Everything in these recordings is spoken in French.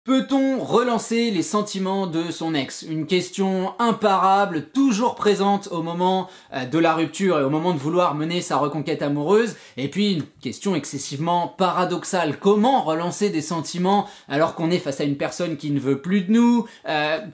Peut-on relancer les sentiments de son ex? Une question imparable, toujours présente au moment de la rupture et au moment de vouloir mener sa reconquête amoureuse. Et puis une question excessivement paradoxale. Comment relancer des sentiments alors qu'on est face à une personne qui ne veut plus de nous?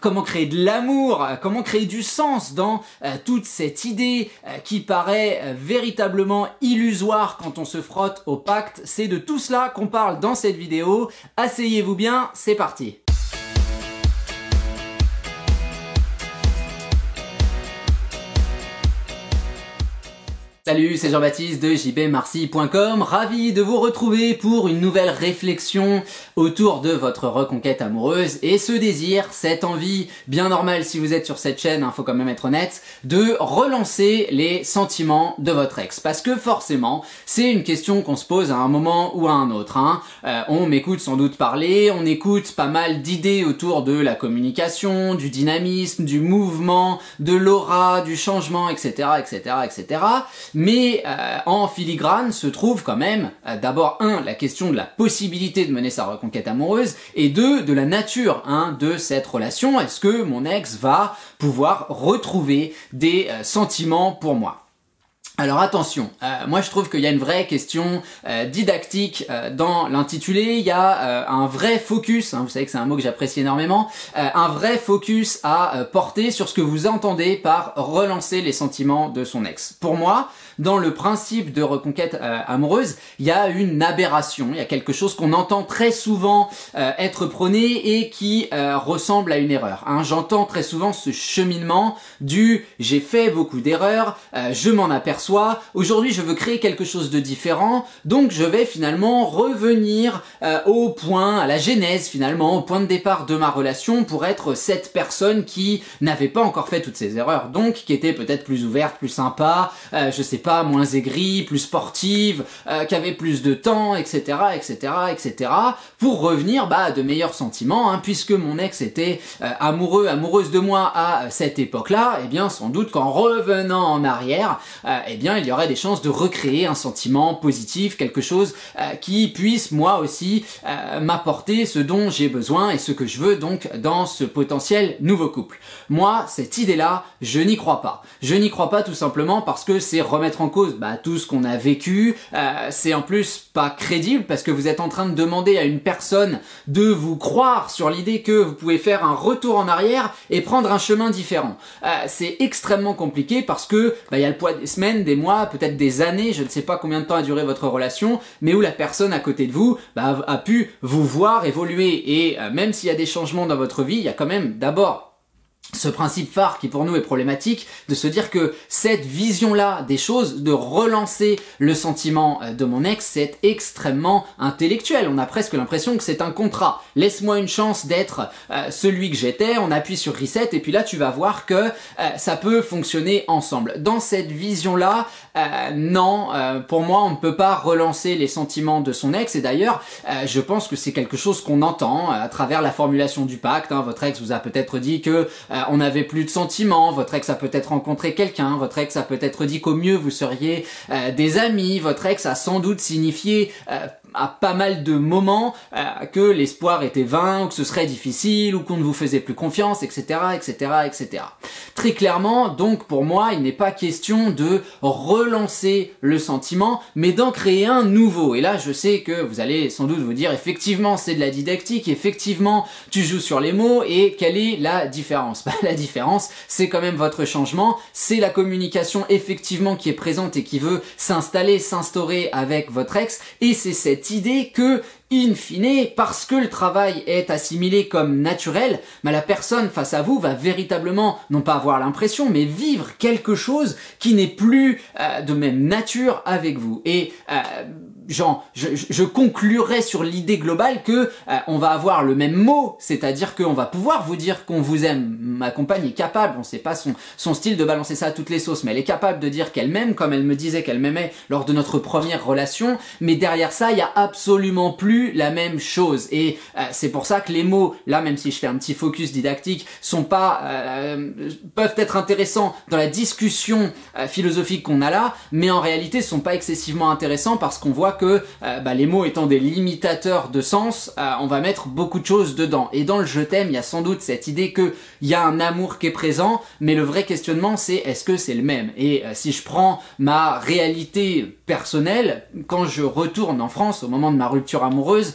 Comment créer de l'amour? Comment créer du sens dans toute cette idée qui paraît véritablement illusoire quand on se frotte au pacte? C'est de tout cela qu'on parle dans cette vidéo. Asseyez-vous bien, c'est parti. Salut, c'est Jean-Baptiste de jbmarcy.com, ravi de vous retrouver pour une nouvelle réflexion autour de votre reconquête amoureuse et ce désir, cette envie bien normale si vous êtes sur cette chaîne, faut quand même être honnête, de relancer les sentiments de votre ex. Parce que forcément, c'est une question qu'on se pose à un moment ou à un autre. On m'écoute sans doute parler, on écoute pas mal d'idées autour de la communication, du dynamisme, du mouvement, de l'aura, du changement, etc., etc., etc., mais en filigrane se trouve quand même d'abord la question de la possibilité de mener sa reconquête amoureuse et de la nature de cette relation. Est-ce que mon ex va pouvoir retrouver des sentiments pour moi? Alors attention, moi je trouve qu'il y a une vraie question didactique dans l'intitulé, il y a un vrai focus, vous savez que c'est un mot que j'apprécie énormément, un vrai focus à porter sur ce que vous entendez par relancer les sentiments de son ex. Pour moi, dans le principe de reconquête amoureuse, il y a une aberration, il y a quelque chose qu'on entend très souvent être prôné et qui ressemble à une erreur. J'entends très souvent ce cheminement du « j'ai fait beaucoup d'erreurs, je m'en aperçois, aujourd'hui je veux créer quelque chose de différent, donc je vais finalement revenir au point, à la genèse finalement, au point de départ de ma relation pour être cette personne qui n'avait pas encore fait toutes ces erreurs, donc qui était peut-être plus ouverte, plus sympa, je sais pas, moins aigrie, plus sportive, qui avait plus de temps, etc., etc., etc., pour revenir à de meilleurs sentiments, puisque mon ex était amoureuse de moi à cette époque-là, et bien sans doute qu'en revenant en arrière, eh bien il y aurait des chances de recréer un sentiment positif, quelque chose qui puisse moi aussi m'apporter ce dont j'ai besoin et ce que je veux donc dans ce potentiel nouveau couple. Moi, cette idée-là, je n'y crois pas. Je n'y crois pas tout simplement parce que c'est remettre en cause tout ce qu'on a vécu, c'est en plus pas crédible parce que vous êtes en train de demander à une personne de vous croire sur l'idée que vous pouvez faire un retour en arrière et prendre un chemin différent. C'est extrêmement compliqué parce que il y a le poids des semaines, des mois, peut-être des années, je ne sais pas combien de temps a duré votre relation, mais où la personne à côté de vous a pu vous voir évoluer et même s'il y a des changements dans votre vie, il y a quand même d'abord ce principe phare qui pour nous est problématique, de se dire que cette vision-là des choses, de relancer le sentiment de mon ex, c'est extrêmement intellectuel. On a presque l'impression que c'est un contrat. Laisse-moi une chance d'être celui que j'étais, on appuie sur reset et puis là tu vas voir que ça peut fonctionner ensemble. Dans cette vision-là, non, pour moi on ne peut pas relancer les sentiments de son ex et d'ailleurs je pense que c'est quelque chose qu'on entend à travers la formulation du pacte. Votre ex vous a peut-être dit que on n'avait plus de sentiments, votre ex a peut-être rencontré quelqu'un, votre ex a peut-être dit qu'au mieux vous seriez des amis, votre ex a sans doute signifié à pas mal de moments que l'espoir était vain, ou que ce serait difficile, ou qu'on ne vous faisait plus confiance, etc., etc., etc. Très clairement, donc pour moi, il n'est pas question de relancer le sentiment, mais d'en créer un nouveau. Et là, je sais que vous allez sans doute vous dire, effectivement, c'est de la didactique, effectivement, tu joues sur les mots, et quelle est la différence? La différence, c'est quand même votre changement, c'est la communication effectivement qui est présente et qui veut s'installer, s'instaurer avec votre ex, et c'est cette idée que in fine, parce que le travail est assimilé comme naturel, la personne face à vous va véritablement, non pas avoir l'impression, mais vivre quelque chose qui n'est plus de même nature avec vous. Et je conclurai sur l'idée globale que on va avoir le même mot, c'est-à-dire qu'on va pouvoir vous dire qu'on vous aime. Ma compagne est capable, on sait pas son style de balancer ça à toutes les sauces, mais elle est capable de dire qu'elle m'aime, comme elle me disait qu'elle m'aimait lors de notre première relation, mais derrière ça, il y a absolument plus la même chose. Et c'est pour ça que les mots, là, même si je fais un petit focus didactique, sont pas peuvent être intéressants dans la discussion philosophique qu'on a là, mais en réalité sont pas excessivement intéressants parce qu'on voit voit que les mots étant des limitateurs de sens, on va mettre beaucoup de choses dedans. Et dans le je t'aime, il y a sans doute cette idée que il y a un amour qui est présent, mais le vrai questionnement c'est est-ce que c'est le même? Et si je prends ma réalité personnelle, quand je retourne en France au moment de ma rupture amoureuse,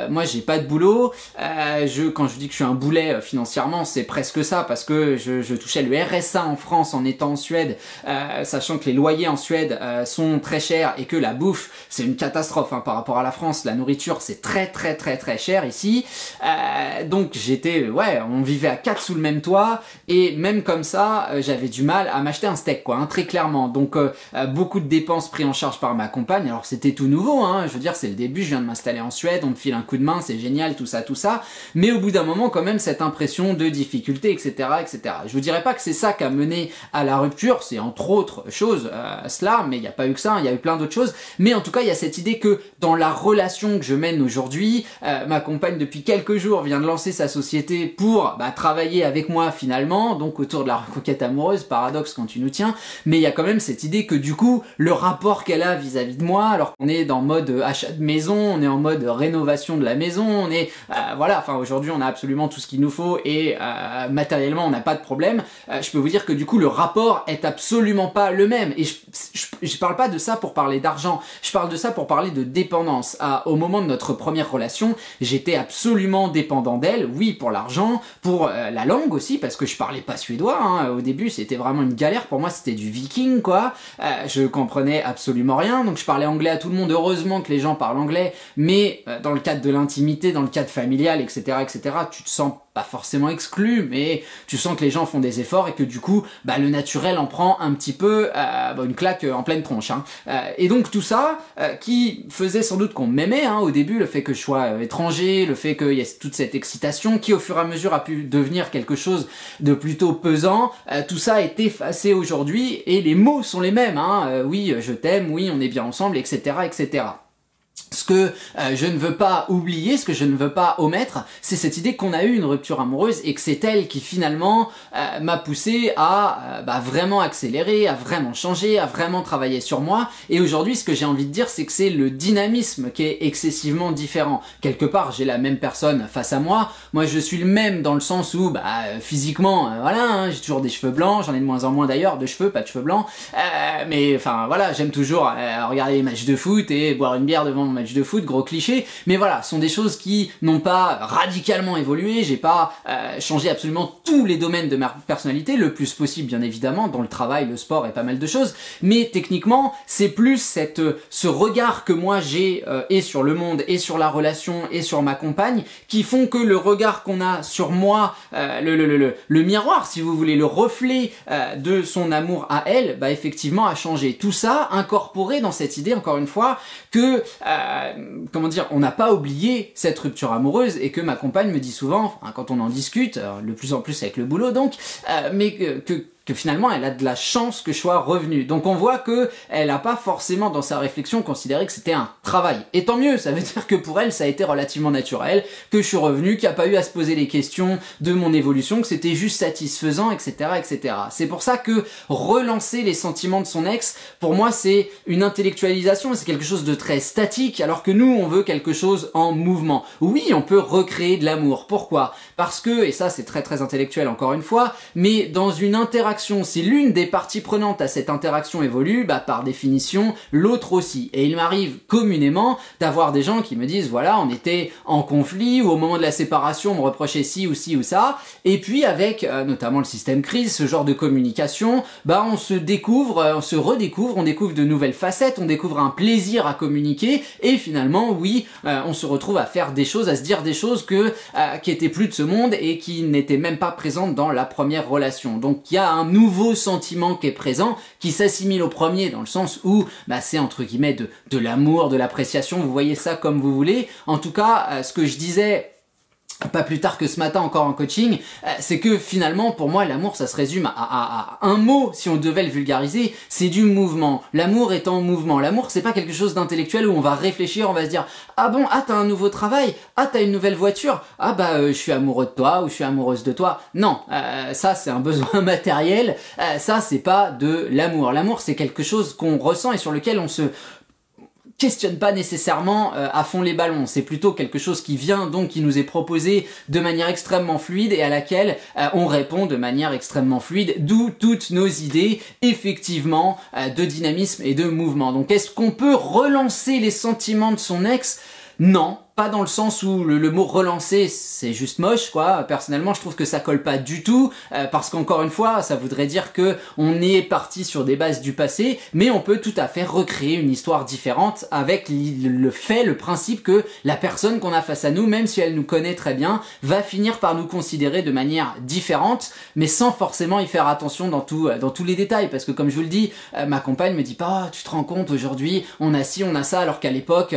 moi j'ai pas de boulot, quand je dis que je suis un boulet financièrement, c'est presque ça, parce que je touchais le RSA en France en étant en Suède, sachant que les loyers en Suède sont très chers et que la bouffe c'est une catastrophe hein, par rapport à la France, la nourriture c'est très cher ici, donc j'étais, on vivait à 4 sous le même toit, et même comme ça j'avais du mal à m'acheter un steak quoi, hein, très clairement, donc beaucoup de dépenses prises en charge par ma compagne. Alors c'était tout nouveau, hein, je veux dire c'est le début, je viens de m'installer en Suède, on me file un coup de main, c'est génial, tout ça, mais au bout d'un moment quand même cette impression de difficulté, etc. Je vous dirais pas que c'est ça qui a mené à la rupture, c'est entre autres choses cela, mais il n'y a pas eu que ça, il y a eu plein d'autres choses, mais en tout cas il y a cette idée que dans la relation que je mène aujourd'hui, ma compagne depuis quelques jours vient de lancer sa société pour travailler avec moi finalement, donc autour de la reconquête amoureuse, paradoxe quand tu nous tiens, mais il y a quand même cette idée que du coup le rapport qu'elle a vis-à-vis de moi, alors qu'on est dans mode achat de maison, on est en mode rénovation de la maison, on est aujourd'hui on a absolument tout ce qu'il nous faut et matériellement on n'a pas de problème, je peux vous dire que du coup le rapport est absolument pas le même, et je parle pas de ça pour parler d'argent, je parle de ça pour parler de dépendance. Au moment de notre première relation, j'étais absolument dépendant d'elle, oui pour l'argent, pour la langue aussi, parce que je parlais pas suédois, hein. Au début c'était vraiment une galère, pour moi c'était du viking quoi, je comprenais absolument rien, donc je parlais anglais à tout le monde, heureusement que les gens parlent anglais, mais dans le cadre de l'intimité, dans le cadre familial, etc., tu te sens pas forcément exclu, mais tu sens que les gens font des efforts et que du coup, le naturel en prend un petit peu une claque en pleine tronche. Hein. Et donc tout ça, qui faisait sans doute qu'on m'aimait hein, au début, le fait que je sois étranger, le fait qu'il y ait toute cette excitation, qui au fur et à mesure a pu devenir quelque chose de plutôt pesant, tout ça est effacé aujourd'hui et les mots sont les mêmes. Hein. Oui, je t'aime, oui, on est bien ensemble, etc. Ce que je ne veux pas oublier, ce que je ne veux pas omettre, c'est cette idée qu'on a eu une rupture amoureuse et que c'est elle qui finalement m'a poussé à vraiment accélérer, à vraiment changer, à vraiment travailler sur moi. Et aujourd'hui, ce que j'ai envie de dire, c'est que c'est le dynamisme qui est excessivement différent. Quelque part, j'ai la même personne face à moi. Moi, je suis le même dans le sens où, physiquement, j'ai toujours des cheveux blancs, j'en ai de moins en moins d'ailleurs, de cheveux, pas de cheveux blancs. Mais enfin, voilà, j'aime toujours regarder les matchs de foot et boire une bière devant mon match de foot, gros cliché, mais voilà, ce sont des choses qui n'ont pas radicalement évolué, j'ai pas changé absolument tous les domaines de ma personnalité, le plus possible bien évidemment, dans le travail, le sport et pas mal de choses, mais techniquement, c'est plus ce regard que moi j'ai et sur le monde, et sur la relation, et sur ma compagne, qui font que le regard qu'on a sur moi, le miroir, si vous voulez, le reflet de son amour à elle, effectivement a changé. Tout ça incorporé dans cette idée, encore une fois, que on n'a pas oublié cette rupture amoureuse et que ma compagne me dit souvent, quand on en discute, de plus en plus avec le boulot donc, mais que finalement elle a de la chance que je sois revenu. Donc on voit que elle a pas forcément dans sa réflexion considéré que c'était un travail. Et tant mieux, ça veut dire que pour elle ça a été relativement naturel, que je suis revenu, qu'il n'y a pas eu à se poser les questions de mon évolution, que c'était juste satisfaisant, etc. C'est pour ça que relancer les sentiments de son ex, pour moi c'est une intellectualisation, c'est quelque chose de très statique, alors que nous on veut quelque chose en mouvement. Oui, on peut recréer de l'amour. Pourquoi? Parce que, et ça c'est très intellectuel encore une fois, mais dans une interaction, si l'une des parties prenantes à cette interaction évolue, par définition, l'autre aussi. Et il m'arrive communément d'avoir des gens qui me disent, voilà, on était en conflit, ou au moment de la séparation, on me reprochait ci ou ça, et puis avec, notamment le système crise, ce genre de communication, on se découvre, on se redécouvre, on découvre de nouvelles facettes, on découvre un plaisir à communiquer, et finalement, oui, on se retrouve à faire des choses, à se dire des choses qui étaient plus de ce monde, et qui n'étaient même pas présentes dans la première relation. Donc il y a un nouveau sentiment qui est présent, qui s'assimile au premier dans le sens où c'est entre guillemets de l'amour, de l'appréciation, vous voyez ça comme vous voulez. En tout cas, ce que je disais pas plus tard que ce matin encore en coaching, c'est que finalement pour moi l'amour ça se résume à un mot, si on devait le vulgariser, c'est du mouvement. L'amour est en mouvement. L'amour c'est pas quelque chose d'intellectuel où on va réfléchir, on va se dire ah bon, t'as un nouveau travail, t'as une nouvelle voiture, je suis amoureux de toi ou je suis amoureuse de toi. Non, ça c'est un besoin matériel, ça c'est pas de l'amour. L'amour c'est quelque chose qu'on ressent et sur lequel questionne pas nécessairement à fond les ballons, c'est plutôt quelque chose qui vient donc qui nous est proposé de manière extrêmement fluide et à laquelle on répond de manière extrêmement fluide, d'où toutes nos idées effectivement de dynamisme et de mouvement. Donc est-ce qu'on peut relancer les sentiments de son ex? Non. Pas dans le sens où le mot relancer c'est juste moche quoi. Personnellement je trouve que ça colle pas du tout parce qu'encore une fois ça voudrait dire que on est parti sur des bases du passé, mais on peut tout à fait recréer une histoire différente avec le principe que la personne qu'on a face à nous, même si elle nous connaît très bien, va finir par nous considérer de manière différente, mais sans forcément y faire attention dans tous les détails, parce que comme je vous le dis, ma compagne me dit pas tu te rends compte aujourd'hui on a ci on a ça, alors qu'à l'époque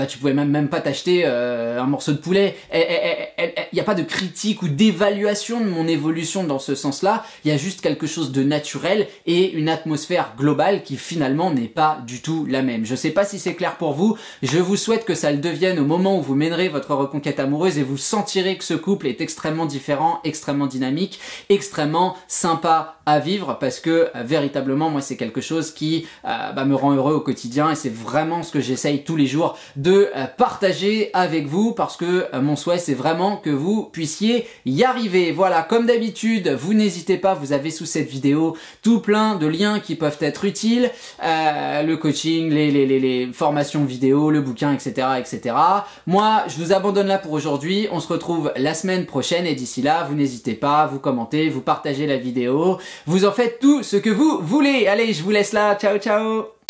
tu pouvais même pas t'acheter un morceau de poulet. Il n'y a pas de critique ou d'évaluation de mon évolution dans ce sens-là, il y a juste quelque chose de naturel et une atmosphère globale qui finalement n'est pas du tout la même. Je sais pas si c'est clair pour vous, je vous souhaite que ça le devienne au moment où vous mènerez votre reconquête amoureuse et vous sentirez que ce couple est extrêmement différent, extrêmement dynamique, extrêmement sympa à vivre, parce que véritablement moi c'est quelque chose qui me rend heureux au quotidien et c'est vraiment ce que j'essaye tous les jours de partager avec vous, parce que mon souhait c'est vraiment que vous puissiez y arriver. Voilà, comme d'habitude, vous n'hésitez pas, vous avez sous cette vidéo tout plein de liens qui peuvent être utiles, le coaching, les formations vidéo, le bouquin, etc., etc. Moi, je vous abandonne là pour aujourd'hui, on se retrouve la semaine prochaine et d'ici là, vous n'hésitez pas, vous commentez, vous partagez la vidéo, vous en faites tout ce que vous voulez. Allez, je vous laisse là, ciao ciao.